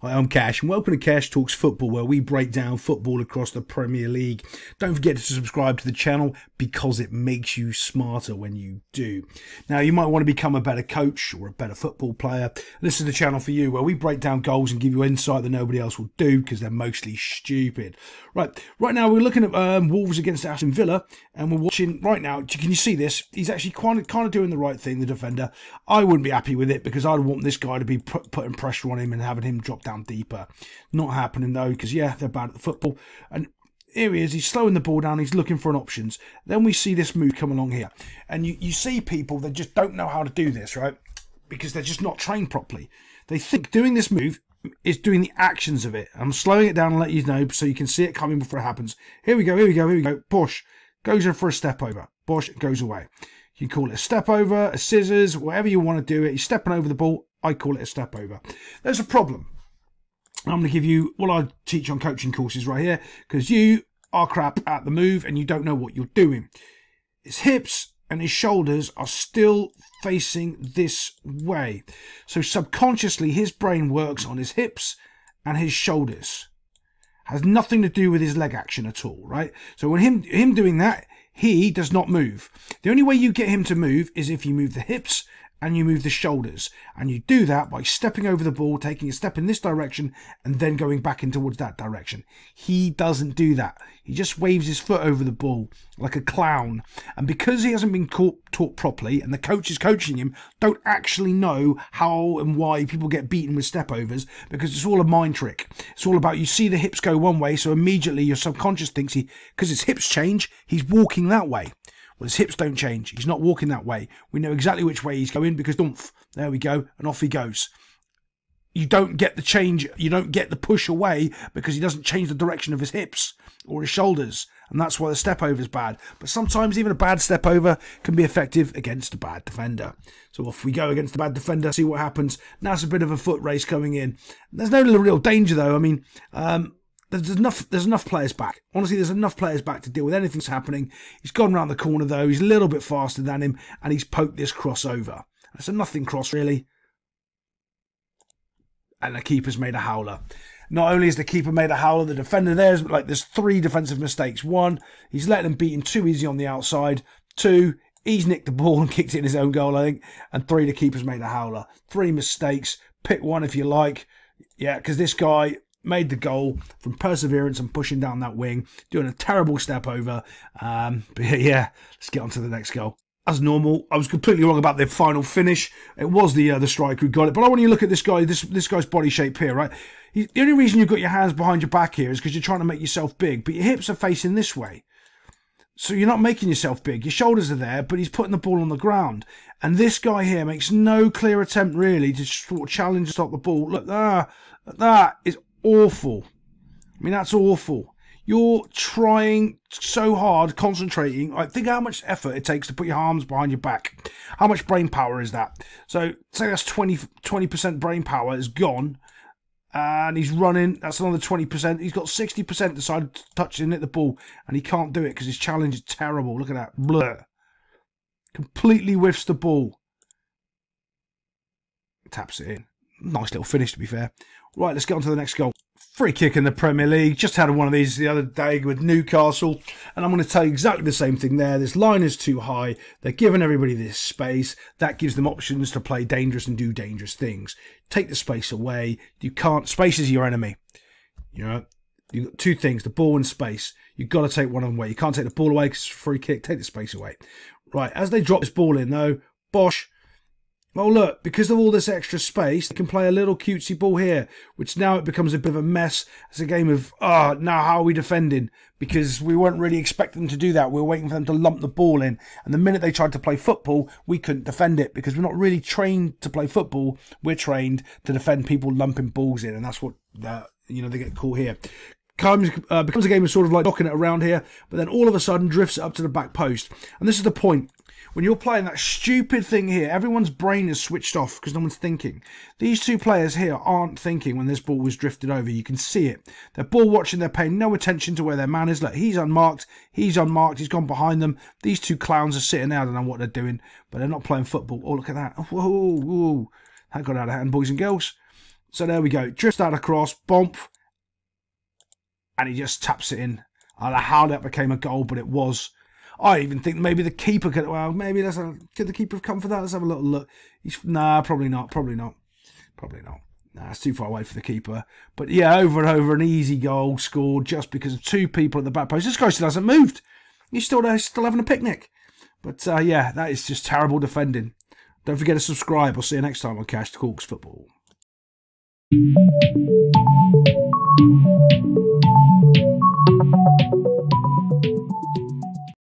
Hi, I'm Cash, and welcome to Cash Talks Football, where we break down football across the Premier League. Don't forget to subscribe to the channel because it makes you smarter when you do. Now, you might want to become a better coach or a better football player. This is the channel for you, where we break down goals and give you insight that nobody else will do because they're mostly stupid. Right now we're looking at Wolves against Aston Villa, and we're watching right now. Can you see this? He's actually kind of doing the right thing, the defender. I wouldn't be happy with it because I'd want this guy to be putting pressure on him and having him drop down deeper. Not happening though, because yeah, they're bad at the football. And here he is, he's slowing the ball down, he's looking for an options. Then we see this move come along here, and you see people that just don't know how to do this, right? Because they're just not trained properly. They think doing this move is doing the actions of it. I'm slowing it down and let you know so you can see it coming before it happens. Here we go. Push, goes in for a step over. Push, goes away. You can call it a step over, a scissors, whatever you want to do it. He's stepping over the ball. I call it a step over. There's a problem. I'm going to give you what I teach on coaching courses right here, because you are crap at the move and you don't know what you're doing. His hips and his shoulders are still facing this way. So subconsciously, his brain works on his hips and his shoulders. Has nothing to do with his leg action at all, right? So when him doing that, he does not move. The only way you get him to move is if you move the hips and you move the shoulders, and you do that by stepping over the ball, taking a step in this direction and then going back in towards that direction. He doesn't do that. He just waves his foot over the ball like a clown, and because he hasn't been taught properly, and the coaches coaching him don't actually know how and why people get beaten with step overs, because it's all a mind trick. It's all about, you see the hips go one way, so immediately your subconscious thinks because his hips change, he's walking that way. Well, his hips don't change. He's not walking that way. We know exactly which way he's going because dumph, there we go, and off he goes. You don't get the change, you don't get the push away because he doesn't change the direction of his hips or his shoulders, and that's why the step over is bad. But sometimes even a bad step over can be effective against a bad defender. So off we go against the bad defender, see what happens. Now it's a bit of a foot race coming in. There's no real danger though. I mean, there's enough players back. Honestly, there's enough players back to deal with anything that's happening. He's gone round the corner though. He's a little bit faster than him, and he's poked this cross over. It's a nothing cross really. And the keeper's made a howler. Not only has the keeper made a howler, the defender there's three defensive mistakes. One, he's letting him beat him too easy on the outside. Two, he's nicked the ball and kicked it in his own goal, I think. And three, the keeper's made a howler. Three mistakes. Pick one if you like. Yeah, because this guy made the goal from perseverance and pushing down that wing, doing a terrible step over. But yeah, let's get on to the next goal. As normal, I was completely wrong about the final finish. It was the striker who got it. But I want you to look at this guy, this guy's body shape here, right? The only reason you've got your hands behind your back here is because you're trying to make yourself big, but your hips are facing this way. So you're not making yourself big. Your shoulders are there, but he's putting the ball on the ground. And this guy here makes no clear attempt really to sort of challenge and stop the ball. Look, that is awful. I mean, that's awful. You're trying so hard, concentrating. I think how much effort it takes to put your arms behind your back. How much brain power is that? So say that's 20% brain power is gone. And he's running. That's another 20%. He's got 60% decided to touch and hit the ball. And he can't do it because his challenge is terrible. Look at that. Blur. Completely whiffs the ball. Taps it in. Nice little finish, to be fair. Right, let's get on to the next goal. Free kick in the Premier League. Just had one of these the other day with Newcastle. And I'm going to tell you exactly the same thing there. This line is too high. They're giving everybody this space. That gives them options to play dangerous and do dangerous things. Take the space away. You can't. Space is your enemy. You know, you've got two things, the ball and space. You've got to take one of them away. You can't take the ball away because it's a free kick. Take the space away. Right, as they drop this ball in, though, Bosch. Well, look, because of all this extra space, they can play a little cutesy ball here, which now it becomes a bit of a mess. It's a game of, now how are we defending? Because we weren't really expecting them to do that. We were waiting for them to lump the ball in. And the minute they tried to play football, we couldn't defend it because we're not really trained to play football. We're trained to defend people lumping balls in, and that's what, they get caught here. Becomes a game of sort of like knocking it around here, but then all of a sudden drifts it up to the back post. And this is the point. When you're playing that stupid thing here, everyone's brain is switched off because no one's thinking. These two players here aren't thinking when this ball was drifted over. You can see it. They're ball watching. They're paying no attention to where their man is. Look, he's unmarked. He's gone behind them. These two clowns are sitting there. I don't know what they're doing, but they're not playing football. Oh, look at that. Whoa, whoa. That got out of hand, boys and girls. So there we go. Drifts out across, bump, and he just taps it in. I don't know how that became a goal, but it was. I even think maybe the keeper could. Well, maybe could the keeper have come for that? Let's have a little look. Nah, probably not. Probably not. Probably not. Nah, it's too far away for the keeper. But yeah, over and over, an easy goal scored just because of two people at the back post. This guy still hasn't moved. He's still there, still having a picnic. But yeah, that is just terrible defending. Don't forget to subscribe. I'll see you next time on Cash Talks Football.